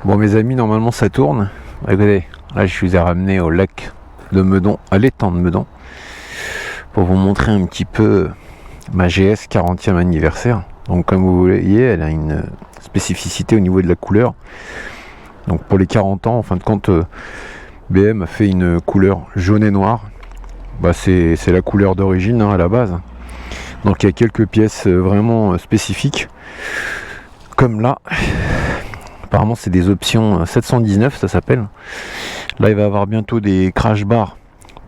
Bon mes amis, normalement ça tourne. Regardez, là je vous ai ramené au lac de Meudon, à l'étang de Meudon, pour vous montrer un petit peu ma GS 40e anniversaire. Donc comme vous voyez, elle a une spécificité au niveau de la couleur. Donc pour les 40 ans, en fin de compte, BM a fait une couleur jaune et noir. Bah, c'est la couleur d'origine à la base. Donc il y a quelques pièces vraiment spécifiques. Comme là, apparemment c'est des options 719, ça s'appelle. Là il va y avoir bientôt des crash bars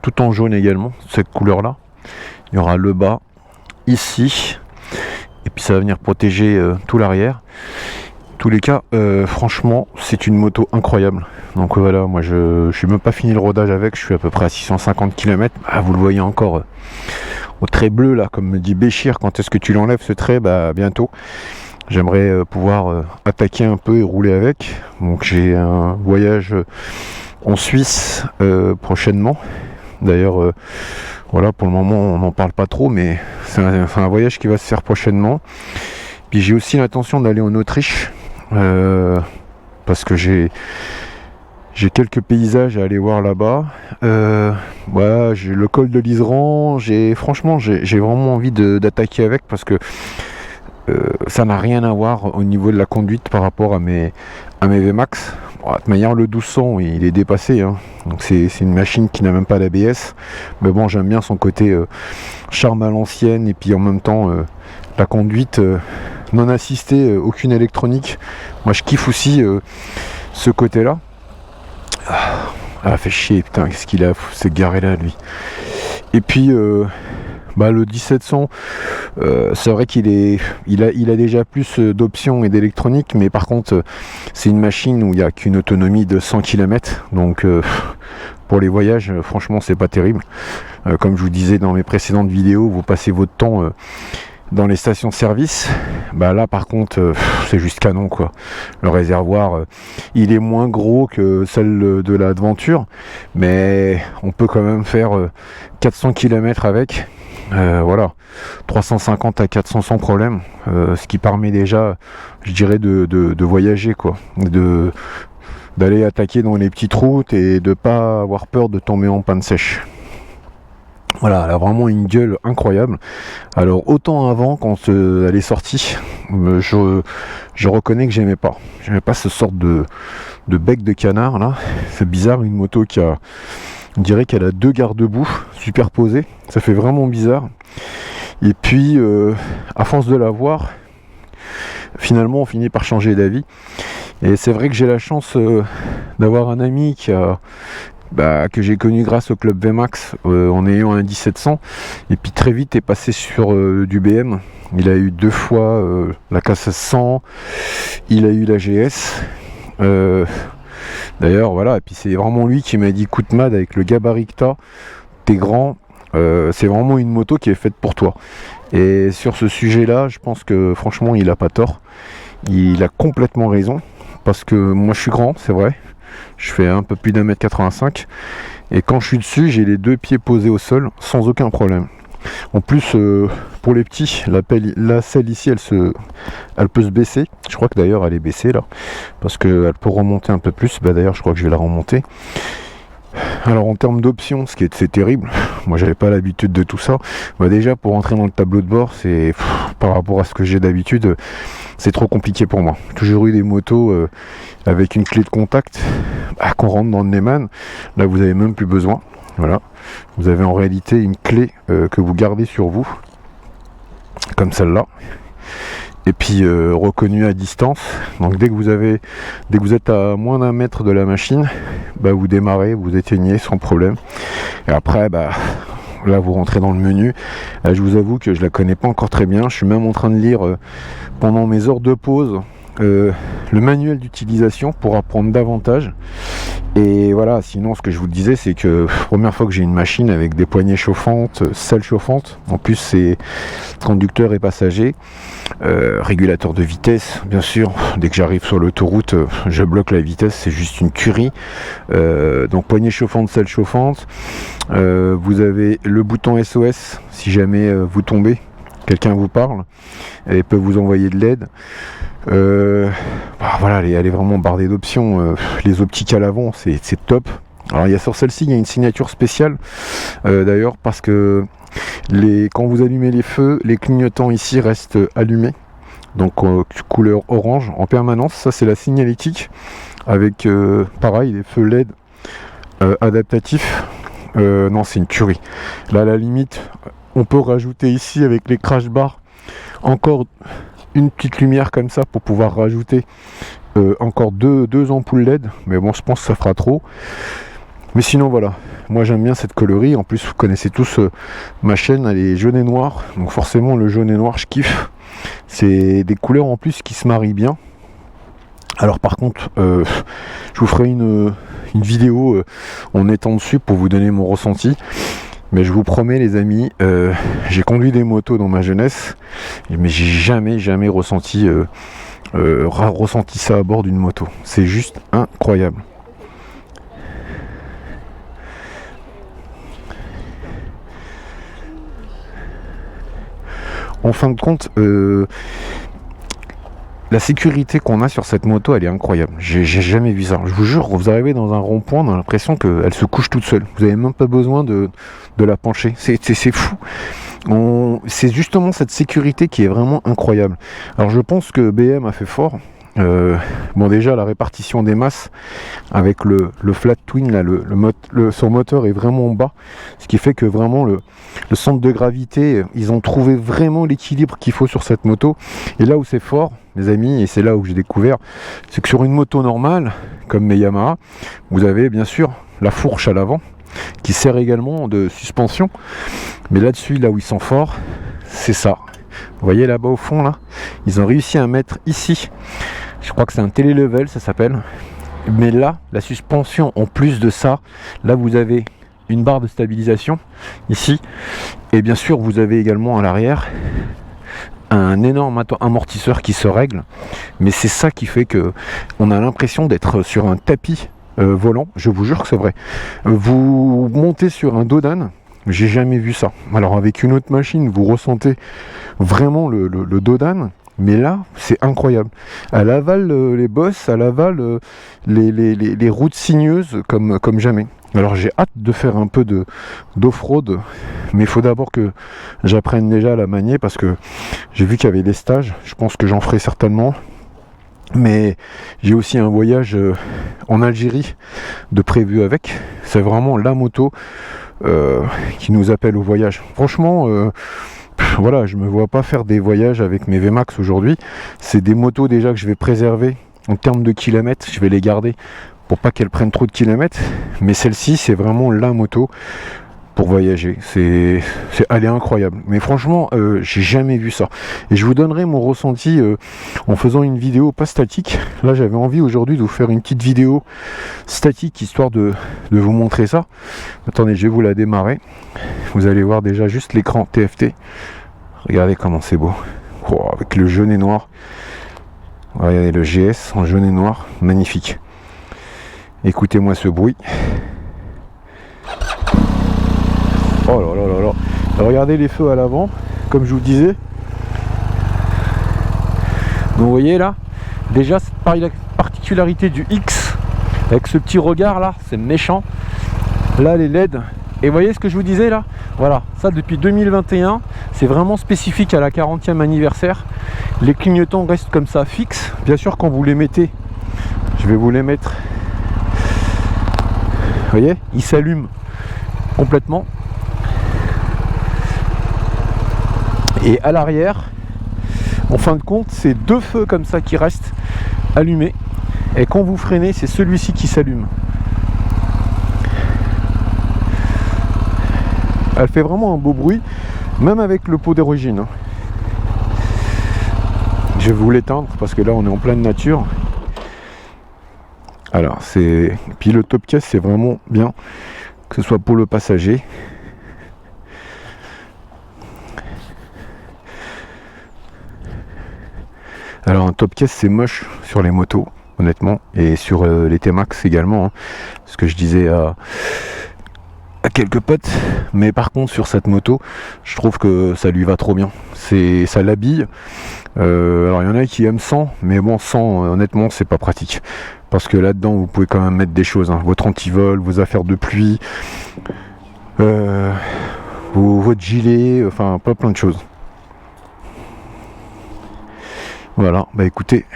tout en jaune également, cette couleur là. Il y aura le bas ici, et puis ça va venir protéger tout l'arrière. Tous les cas, franchement c'est une moto incroyable. Donc voilà, moi je suis même pas fini le rodage avec, je suis à peu près à 650 km. Ah, vous le voyez encore au trait bleu là, comme me dit Béchir, quand est-ce que tu l'enlèves ce trait? Bah bientôt. J'aimerais pouvoir attaquer un peu et rouler avec. Donc j'ai un voyage en Suisse prochainement. D'ailleurs, voilà, pour le moment on n'en parle pas trop, mais c'est un voyage qui va se faire prochainement. Puis j'ai aussi l'intention d'aller en Autriche, parce que j'ai quelques paysages à aller voir là-bas. Voilà, j'ai le col de l'Iseran. Franchement, j'ai vraiment envie d'attaquer avec, parce que ça n'a rien à voir au niveau de la conduite par rapport à mes VMAX. Bon, de toute manière, le 1200 il est dépassé, hein. Donc c'est une machine qui n'a même pas d'ABS, mais bon, j'aime bien son côté charme à l'ancienne, et puis en même temps la conduite non assistée, aucune électronique. Moi je kiffe aussi ce côté là. Ah, fait chier, putain, qu'est-ce qu'il a, s'est garé là lui. Et puis bah, le 1700, c'est vrai qu'il a déjà plus d'options et d'électronique, mais par contre c'est une machine où il n'y a qu'une autonomie de 100 km, donc pour les voyages, franchement c'est pas terrible. Comme je vous disais dans mes précédentes vidéos, vous passez votre temps dans les stations service. Bah là par contre c'est juste canon quoi. Le réservoir il est moins gros que celle de la Adventure, mais on peut quand même faire 400 km avec. Voilà, 350 à 400 sans problème, ce qui permet déjà, je dirais, de voyager quoi, d'aller attaquer dans les petites routes et de pas avoir peur de tomber en panne sèche. Voilà, elle a vraiment une gueule incroyable. Alors autant avant, quand elle est sortie, je reconnais que j'aimais pas ce sorte de bec de canard là. C'est bizarre, une moto qui a, on dirait qu'elle a deux garde-boue superposés, ça fait vraiment bizarre. Et puis à force de la voir, finalement on finit par changer d'avis. Et c'est vrai que j'ai la chance d'avoir un ami que j'ai connu grâce au club VMAX en ayant un 1700, et puis très vite est passé sur du BM. Il a eu 2 fois la K1600, il a eu la GS. D'ailleurs voilà, et puis c'est vraiment lui qui m'a dit: écoute Mad, avec le gabarit que t'es grand, c'est vraiment une moto qui est faite pour toi. Et sur ce sujet là, je pense que franchement il a pas tort, il a complètement raison, parce que moi je suis grand, c'est vrai, je fais un peu plus d'1m85, et quand je suis dessus j'ai les 2 pieds posés au sol sans aucun problème. En plus pour les petits, la selle ici elle peut se baisser. Je crois que d'ailleurs elle est baissée là, parce qu'elle peut remonter un peu plus. Bah d'ailleurs je crois que je vais la remonter. Alors en termes d'options, c'est terrible, moi j'avais pas l'habitude de tout ça. Bah, déjà pour entrer dans le tableau de bord, par rapport à ce que j'ai d'habitude, c'est trop compliqué pour moi. J'ai toujours eu des motos avec une clé de contact qu'on rentre dans le Neyman. Là vous avez même plus besoin. Voilà, vous avez en réalité une clé que vous gardez sur vous, comme celle-là, et puis reconnue à distance. Donc dès que vous êtes à moins d'1 mètre de la machine, bah, vous démarrez, vous éteignez sans problème. Et après, bah, là vous rentrez dans le menu. Là, je vous avoue que je la connais pas encore très bien. Je suis même en train de lire pendant mes heures de pause le manuel d'utilisation pour apprendre davantage. Et voilà, sinon ce que je vous disais, c'est que première fois que j'ai une machine avec des poignées chauffantes, selles chauffantes, en plus c'est conducteur et passager, régulateur de vitesse, bien sûr, dès que j'arrive sur l'autoroute, je bloque la vitesse, c'est juste une tuerie. Donc poignée chauffante, selle chauffante, vous avez le bouton SOS si jamais vous tombez. quelqu'un vous parle, elle peut vous envoyer de l'aide. Voilà, elle est vraiment bardée d'options. Les optiques à l'avant, c'est top. Alors il y a sur celle-ci, il y a une signature spéciale d'ailleurs, parce que quand vous allumez les feux, les clignotants ici restent allumés, donc couleur orange en permanence. Ça c'est la signalétique avec pareil les feux LED adaptatifs. Non, c'est une tuerie. Là à la limite on peut rajouter ici avec les crash bars encore une petite lumière comme ça pour pouvoir rajouter encore deux ampoules LED, mais bon je pense que ça fera trop. Mais sinon voilà, moi j'aime bien cette coloris. En plus vous connaissez tous ma chaîne, elle est jaune et noir, donc forcément le jaune et noir je kiffe. C'est des couleurs en plus qui se marient bien. Alors par contre je vous ferai une vidéo en étant dessus pour vous donner mon ressenti. Mais je vous promets les amis, j'ai conduit des motos dans ma jeunesse, mais j'ai jamais ressenti ça à bord d'une moto. C'est juste incroyable. En fin de compte, la sécurité qu'on a sur cette moto, elle est incroyable. J'ai jamais vu ça. Je vous jure, vous arrivez dans un rond-point, on a l'impression qu'elle se couche toute seule. Vous n'avez même pas besoin de la pencher. C'est fou. C'est justement cette sécurité qui est vraiment incroyable. Alors je pense que BM a fait fort. Bon déjà la répartition des masses avec le flat twin là, son moteur est vraiment bas, ce qui fait que vraiment le centre de gravité, ils ont trouvé vraiment l'équilibre qu'il faut sur cette moto. Et là où c'est fort mes amis, et c'est là où j'ai découvert, c'est que sur une moto normale comme mes Yamaha, vous avez bien sûr la fourche à l'avant qui sert également de suspension, mais là-dessus, là où ils sont forts, c'est ça. Vous voyez là-bas au fond là, ils ont réussi à mettre ici, je crois que c'est un télélevel ça s'appelle, mais là la suspension en plus de ça, là vous avez une barre de stabilisation ici, et bien sûr vous avez également à l'arrière un énorme amortisseur qui se règle, mais c'est ça qui fait que on a l'impression d'être sur un tapis volant. Je vous jure que c'est vrai. Vous montez sur un dos d'âne, j'ai jamais vu ça. Alors avec une autre machine vous ressentez vraiment le dos d'âne, mais là c'est incroyable. Elle avale les bosses, elle avale les routes sinueuses comme jamais. Alors j'ai hâte de faire un peu d'off-road, mais il faut d'abord que j'apprenne déjà à la manier, parce que j'ai vu qu'il y avait des stages, je pense que j'en ferai certainement. Mais j'ai aussi un voyage en Algérie de prévu avec. C'est vraiment la moto qui nous appelle au voyage. Franchement, voilà, je me vois pas faire des voyages avec mes VMAX aujourd'hui. C'est des motos déjà que je vais préserver en termes de kilomètres. Je vais les garder pour pas qu'elles prennent trop de kilomètres. Mais celle-ci, c'est vraiment la moto pour voyager. Elle est incroyable. Mais franchement, j'ai jamais vu ça. Et je vous donnerai mon ressenti en faisant une vidéo pas statique. Là, j'avais envie aujourd'hui de vous faire une petite vidéo statique, histoire de vous montrer ça. Attendez, je vais vous la démarrer. Vous allez voir déjà juste l'écran TFT. Regardez comment c'est beau. Oh, avec le jaune et noir. Regardez le GS en jaune et noir. Magnifique. Écoutez-moi ce bruit. Oh là là là là. Regardez les feux à l'avant, comme je vous disais. Donc vous voyez là, déjà cette particularité du X, avec ce petit regard là, c'est méchant. Là les LED, et vous voyez ce que je vous disais là, voilà, ça depuis 2021, c'est vraiment spécifique à la 40e anniversaire. Les clignotants restent comme ça fixes. Bien sûr quand vous les mettez, je vais vous les mettre, vous voyez, ils s'allument complètement. Et à l'arrière, en fin de compte, c'est deux feux comme ça qui restent allumés. Et quand vous freinez, c'est celui-ci qui s'allume. Elle fait vraiment un beau bruit, même avec le pot d'origine. Je vais vous l'éteindre parce que là, on est en pleine nature. Alors, puis le top case, c'est vraiment bien, que ce soit pour le passager. Alors un top case c'est moche sur les motos honnêtement, et sur les T-Max également, hein. Ce que je disais à quelques potes, mais par contre sur cette moto, je trouve que ça lui va trop bien. Ça l'habille. Alors il y en a qui aiment sans, mais bon, sans, honnêtement, c'est pas pratique. Parce que là-dedans, vous pouvez quand même mettre des choses, hein. Votre antivol, vos affaires de pluie, votre gilet, enfin pas plein de choses. Voilà, bah écoutez,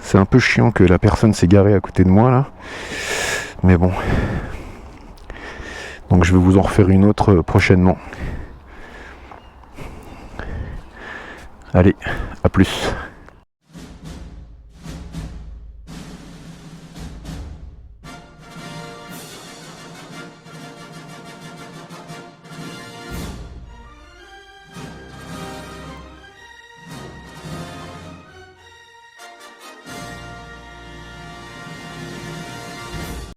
c'est un peu chiant que la personne s'est garée à côté de moi là, mais bon. Donc je vais vous en refaire une autre prochainement. Allez, à plus.